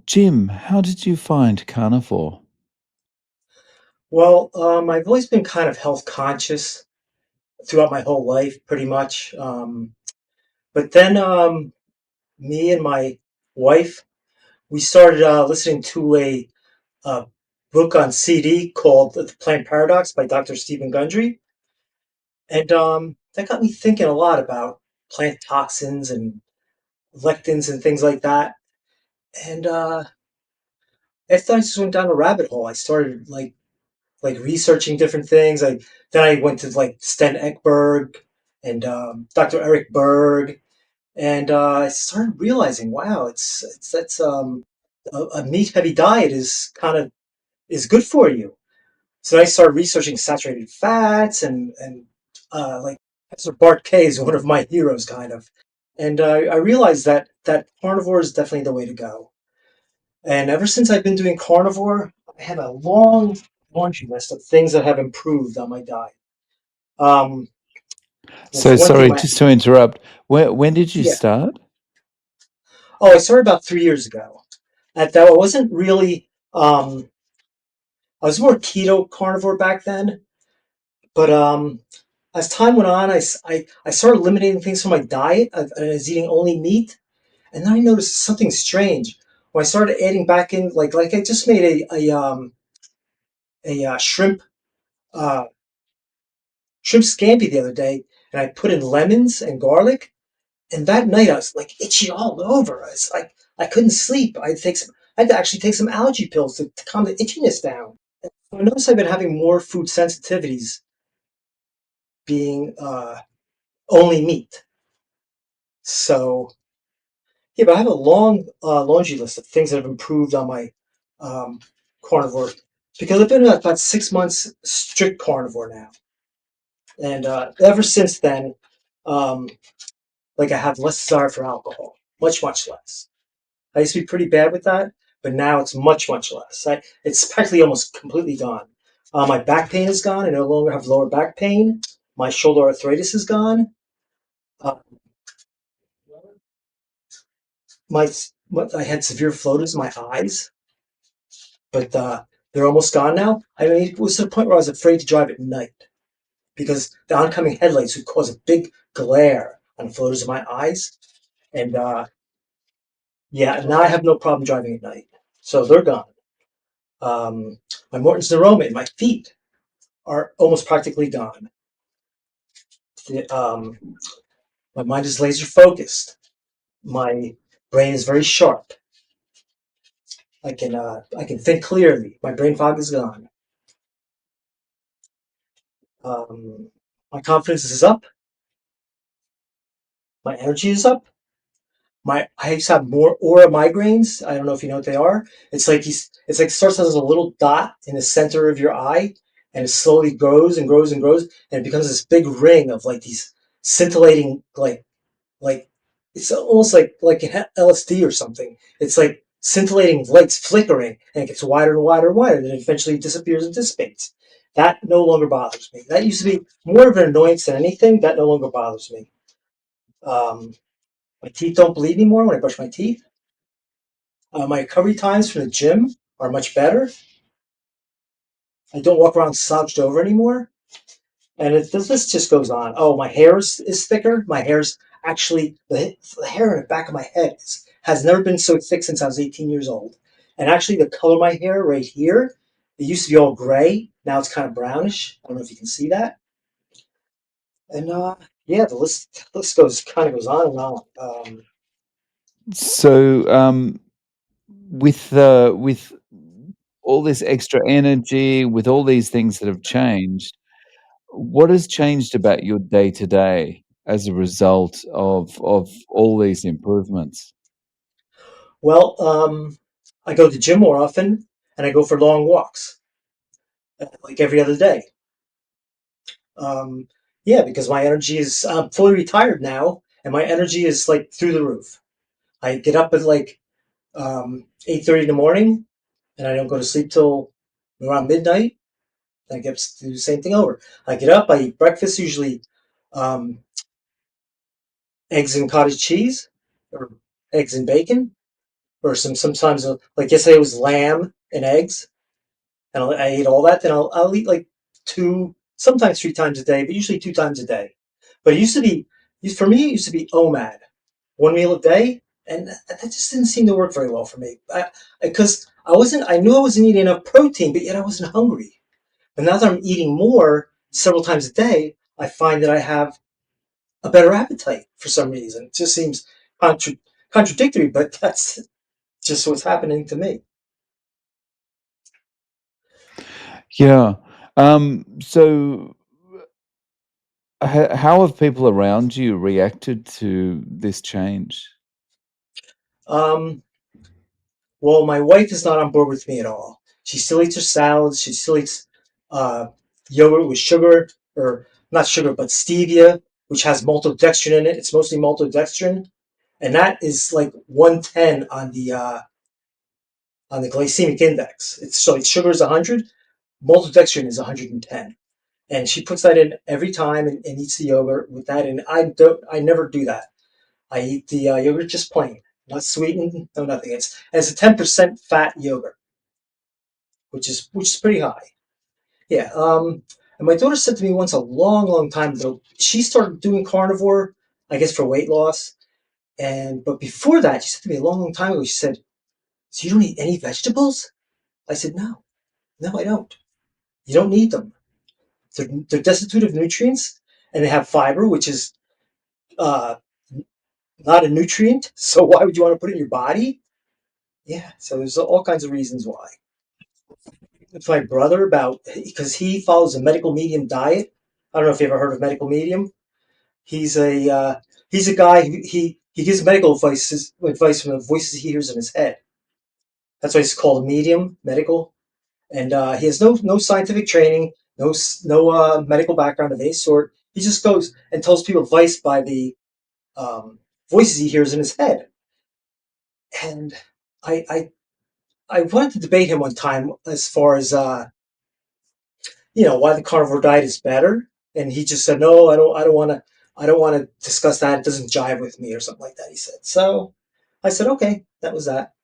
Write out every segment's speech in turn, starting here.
Jim, how did you find carnivore? Well, I've always been kind of health conscious throughout my whole life, pretty much. But then me and my wife, we started listening to a book on CD called The Plant Paradox by Dr. Stephen Gundry. And that got me thinking a lot about plant toxins and lectins and things like that. And after I just went down a rabbit hole, I started like researching different things. I went to like Sten Ekberg and Dr. Eric Berg, and I started realizing, wow, it's that's a meat heavy diet is good for you. So I started researching saturated fats and like Professor Bart K is one of my heroes, kind of. And I realized that carnivore is definitely the way to go. And ever since I've been doing carnivore, I have a long laundry list of things that have improved on my diet. Um, well, So for one thing, sorry, just to interrupt. When did you yeah. start? Oh, I started about 3 years ago. At that, I wasn't really. I was more keto carnivore back then, but as time went on, I started eliminating things from my diet. I was eating only meat, and then I noticed something strange. When I started adding back in, like I just made a uh, shrimp scampi the other day, and I put in lemons and garlic. And that night I was like itchy all over. It's like I couldn't sleep. I had to actually take some allergy pills to calm the itchiness down. So I noticed I've been having more food sensitivities being only meat. So yeah, but I have a long laundry list of things that have improved on my um, carnivore because I've been about 6 months strict carnivore now, and ever since then, um, like I have less desire for alcohol, much less. I used to be pretty bad with that, but now it's much less. It's practically almost completely gone. My back pain is gone. I no longer have lower back pain. My shoulder arthritis is gone. Uh, my, I had severe floaters in my eyes, but they're almost gone now. I mean, it was to the point where I was afraid to drive at night because the oncoming headlights would cause a big glare on the floaters in my eyes. And yeah, now I have no problem driving at night. So they're gone. Um, my Morton's neuroma in my feet are almost practically gone. Um, my mind is laser focused. My brain is very sharp. I can think clearly. My brain fog is gone. Um, my confidence is up. My energy is up. I used to have more aura migraines. I don't know if you know what they are. It's like starts as a little dot in the center of your eye, and it slowly grows and grows and grows, and it becomes this big ring of like these scintillating like it's almost like an LSD or something. It's like scintillating lights flickering, and it gets wider and wider and wider, and then it eventually disappears and dissipates. That no longer bothers me. That used to be more of an annoyance than anything. That no longer bothers me. Um, my teeth don't bleed anymore when I brush my teeth. My recovery times from the gym are much better. I don't walk around slouched over anymore. And this list just goes on. Oh, my hair is thicker. My hair's actually, the hair in the back of my head has never been so thick since I was 18 years old. And actually, the color of my hair right here, it used to be all gray. Now it's kind of brownish. I don't know if you can see that. And yeah, the list goes kind of goes on and on. So with all this extra energy, with all these things that have changed, what has changed about your day to day as a result of all these improvements? Well, I go to the gym more often, and I go for long walks, like every other day. Um, yeah, because my energy is I'm fully retired now, and my energy is like through the roof. I get up at like 8:30 in the morning, and I don't go to sleep till around midnight. I get to do the same thing over. I get up, I eat breakfast, usually um, eggs and cottage cheese or eggs and bacon. or sometimes like yesterday it was lamb and eggs, and I ate all that. Then I'll eat like two, sometimes three times a day, but usually two times a day. But it used to be for me. It used to be OMAD, one meal a day, and that just didn't seem to work very well for me. Because I knew I wasn't eating enough protein, but yet I wasn't hungry. But now that I'm eating more several times a day, I find that I have a better appetite for some reason. It just seems contra- contradictory, but that's just what's happening to me. Yeah. So how have people around you reacted to this change? Um, well, my wife is not on board with me at all. She still eats her salads. She still eats uh, yogurt with sugar, or not sugar, but stevia, which has maltodextrin in it. It's mostly maltodextrin, and that is like 110 on the glycemic index. It's so like sugar is 100, maltodextrin is 110, and she puts that in every time and eats the yogurt with that. And I never do that. I eat the yogurt just plain, not sweetened, no nothing. It's a 10% fat yogurt, which is pretty high. Yeah. And my daughter said to me once a long, long time ago, she started doing carnivore, I guess for weight loss. But before that, she said to me a long, long time ago, she said, "So you don't eat any vegetables?" I said, "No, no, I don't. You don't need them. They're destitute of nutrients, and they have fiber, which is uh, not a nutrient. So why would you want to put it in your body?" Yeah. So there's all kinds of reasons why. With my brother about because he follows a medical medium diet. I don't know if you ever heard of medical medium. He's a uh, he's a guy who he gives medical advice from the voices he hears in his head. That's why he's called a medium, medical, and he has no scientific training, no medical background of any sort. He just goes and tells people advice by the um, voices he hears in his head. And I, I I wanted to debate him one time as far as why the carnivore diet is better, and he just said, "No, I don't want to discuss that. It doesn't jive with me," or something like that. He said. So I said, "Okay, that was that."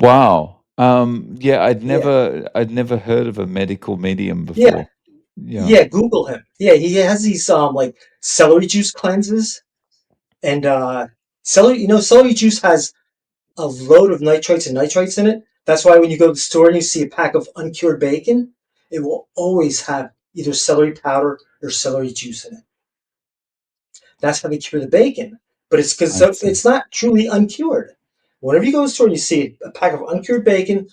Wow. Yeah, Yeah, I'd never heard of a medical medium yeah, before. Yeah. yeah. Google him. Yeah, he has these like celery juice cleanses, and celery juice has a load of nitrates and nitrites in it. That's why when you go to the store and you see a pack of uncured bacon, it will always have either celery powder or celery juice in it. That's how they cure the bacon. But it's because I see. it's not truly uncured. Whenever you go to the store and you see a pack of uncured bacon,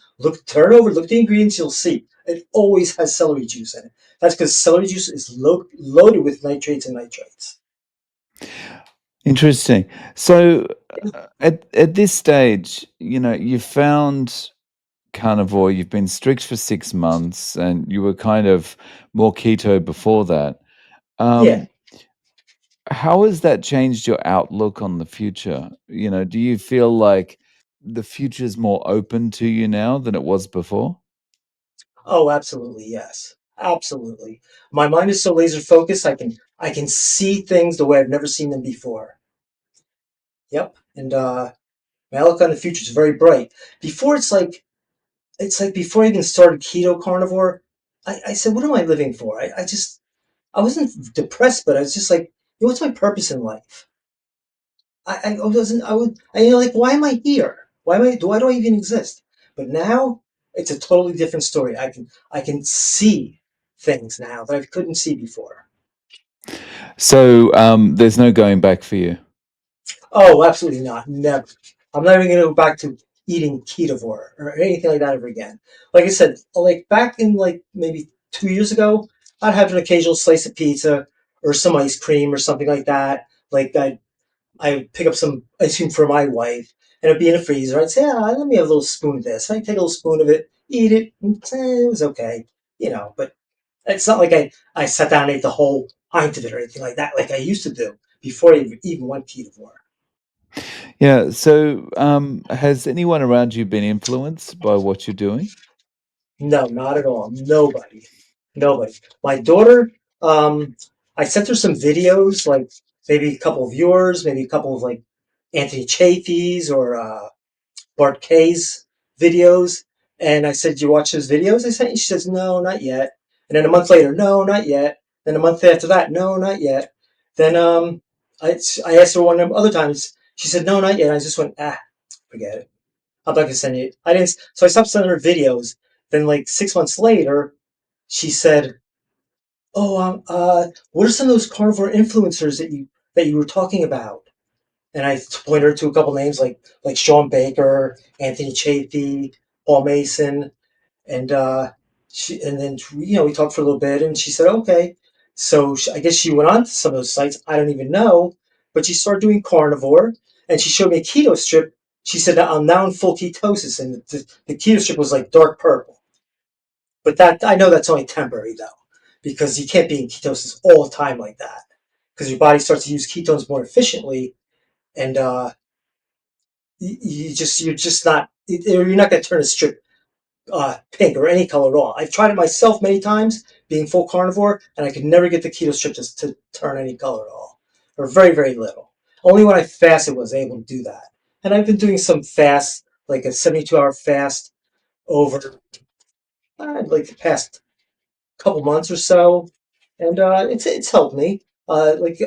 turn it over, look at the ingredients, you'll see it always has celery juice in it. That's because celery juice is loaded with nitrates and nitrites. Interesting. So, at this stage, you found carnivore, you've been strict for 6 months, and you were kind of more keto before that. Yeah. Um, how has that changed your outlook on the future? Do you feel like the future's more open to you now than it was before? Oh, absolutely. Yes. Absolutely. My mind is so laser focused. I can see things the way I've never seen them before. Yep. And my outlook on the future is very bright. Before it's like before I even started keto carnivore, I said, what am I living for? I wasn't depressed, but I was just like, what's my purpose in life? I wasn't I would I, like why am I here? Why do I even exist? But now it's a totally different story. I can see things now that I couldn't see before. So, there's no going back for you. Oh, absolutely not. Never. I'm not even gonna go back to eating ketovore or anything like that ever again. Like I said, like back in like maybe 2 years ago, I'd have an occasional slice of pizza or some ice cream or something like that. Like I pick up some ice cream for my wife, and it'd be in the freezer. I'd say, let me have a little spoon of this. I'd take a little spoon of it, eat it, and it was okay, But it's not like I sat down and ate the whole pint of it or anything like that, like I used to do before I even went ketovore. Yeah. So, has anyone around you been influenced by what you're doing? No, not at all. Nobody. Nobody. My daughter, um, I sent her some videos, like maybe a couple of yours, maybe a couple of like Anthony Chaffee's or Bart K's videos. And I said, "Do you watch those videos I sent you?" She says, "No, not yet." And then a month later, "No, not yet." Then a month after that, "No, not yet." Then I asked her one of the other times. She said, "No, not yet." I just went, forget it. I'm not gonna send you. I didn't. So I stopped sending her videos. Then like 6 months later, she said, "Oh, what are some of those carnivore influencers that you were talking about?" And I pointed her to a couple names like Sean Baker, Anthony Chafee, Paul Mason, and then we talked for a little bit, and she said okay. So I guess she went on to some of those sites. I don't even know, but she started doing carnivore, and she showed me a keto strip. She said that I'm now in full ketosis, and the keto strip was like dark purple. But that I know that's only temporary though, because you can't be in ketosis all the time like that, because your body starts to use ketones more efficiently, and you're just not you're not going to turn a strip pink or any color at all. I've tried it myself many times, being full carnivore, and I could never get the keto strip to turn any color at all, or very very little. Only when I fasted was I able to do that. And I've been doing some fasts, like a 72-hour fast over like the past couple months or so, and it's helped me. Like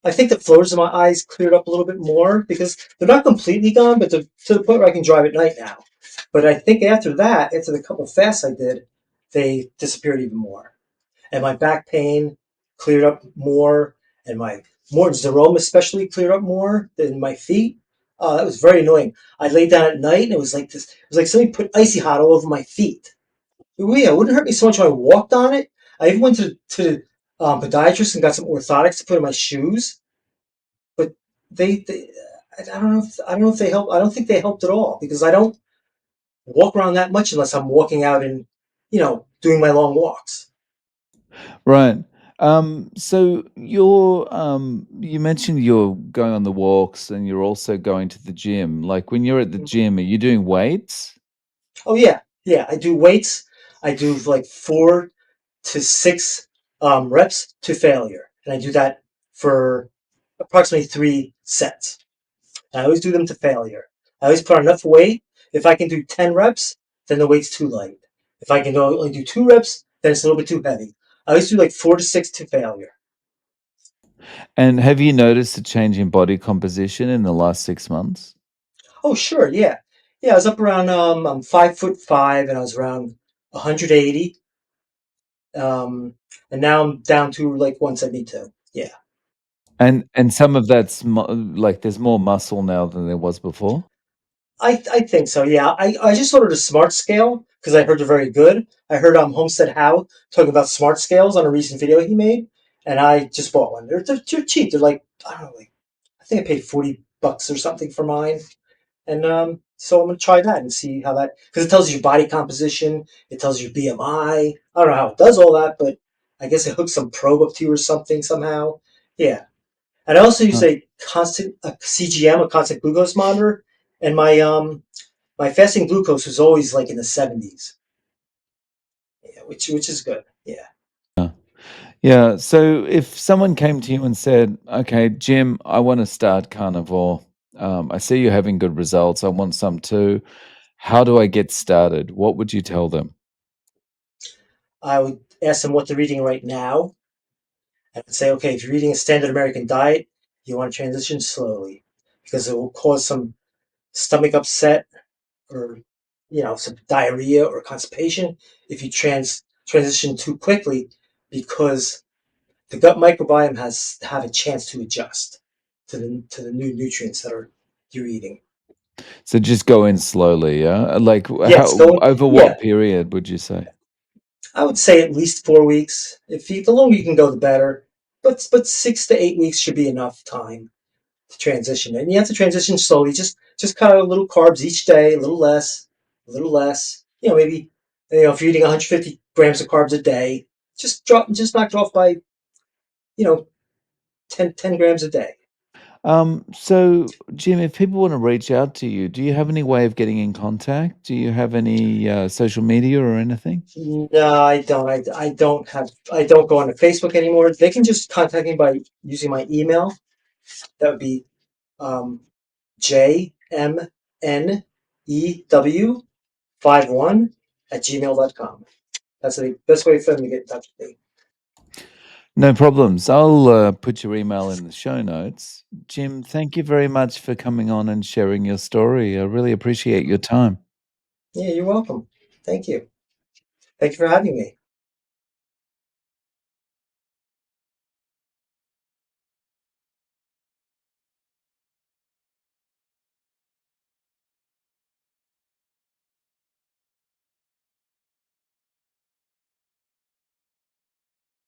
I think the floaters in my eyes cleared up a little bit more because they're not completely gone, but to the point where I can drive at night now. But I think after the couple fasts I did, they disappeared even more. And my back pain cleared up more, and my more Zerome especially cleared up more than my feet. That was very annoying. I laid down at night, and it was like this. It was like somebody put icy hot all over my feet. Yeah, it wouldn't hurt me so much when I walked on it. I even went to the podiatrist and got some orthotics to put in my shoes, but they I don't know if they help. I don't think they helped at all because I don't walk around that much unless I'm walking out and doing my long walks. Right. So you mentioned you're going on the walks and you're also going to the gym. Like when you're at the gym, are you doing weights? Oh yeah, yeah. I do weights. I do like 4 to 6 reps to failure, and I do that for approximately 3 sets. I always do them to failure. I always put on enough weight. If I can do 10 reps, then the weight's too light. If I can only do 2 reps, then it's a little bit too heavy. I always do like 4 to 6 to failure. And have you noticed a change in body composition in the last 6 months? Oh, sure, yeah. Yeah, I was up around, I'm 5'5", and I was around 180. Um, and now I'm down to like 172. Yeah. And some of that's like there's more muscle now than there was before? I think so. Yeah, I just ordered a smart scale because I heard they're very good. I heard Homestead How talking about smart scales on a recent video he made, and I just bought one. They're cheap. They're like I don't know, like I think I paid $40 or something for mine, and so I'm gonna try that and see how that because it tells you your body composition, it tells you your BMI. I don't know how it does all that, but I guess it hooks some probe up to you or something somehow. Yeah, and I also use a CGM, a constant glucose monitor, and my fasting glucose was always like in the 70s, yeah, which is good. Yeah. Yeah. Yeah, so if someone came to you and said, "Okay, Jim, I wanna start carnivore. I see you're having good results. I want some too. How do I get started?" What would you tell them? I would ask them what they're eating right now, and I'd say, okay, if you're eating a standard American diet, you want to transition slowly because it will cause some stomach upset or some diarrhea or constipation if you transition too quickly because the gut microbiome has to have a chance to adjust to the new nutrients that are you're eating. So just go in slowly, yeah? Like, Yes, how go. over Yeah, what period would you say? I would say at least 4 weeks. The longer you can go, the better. But 6 to 8 weeks should be enough time to transition, and you have to transition slowly. Just cut out a little carbs each day, a little less, a little less. Maybe if you're eating 150 grams of carbs a day, just knock it off by you know 10 grams a day. So Jim, if people wanna reach out to you, do you have any way of getting in contact? Do you have any, social media or anything? No, I don't. I don't go on to Facebook anymore. They can just contact me by using my email. That would be um, jmn JimNEW51 That's the best way for them to get in touch with me. No problems. I'll put your email in the show notes. Jim, thank you very much for coming on and sharing your story. I really appreciate your time. Yeah, you're welcome. Thank you. Thank you for having me.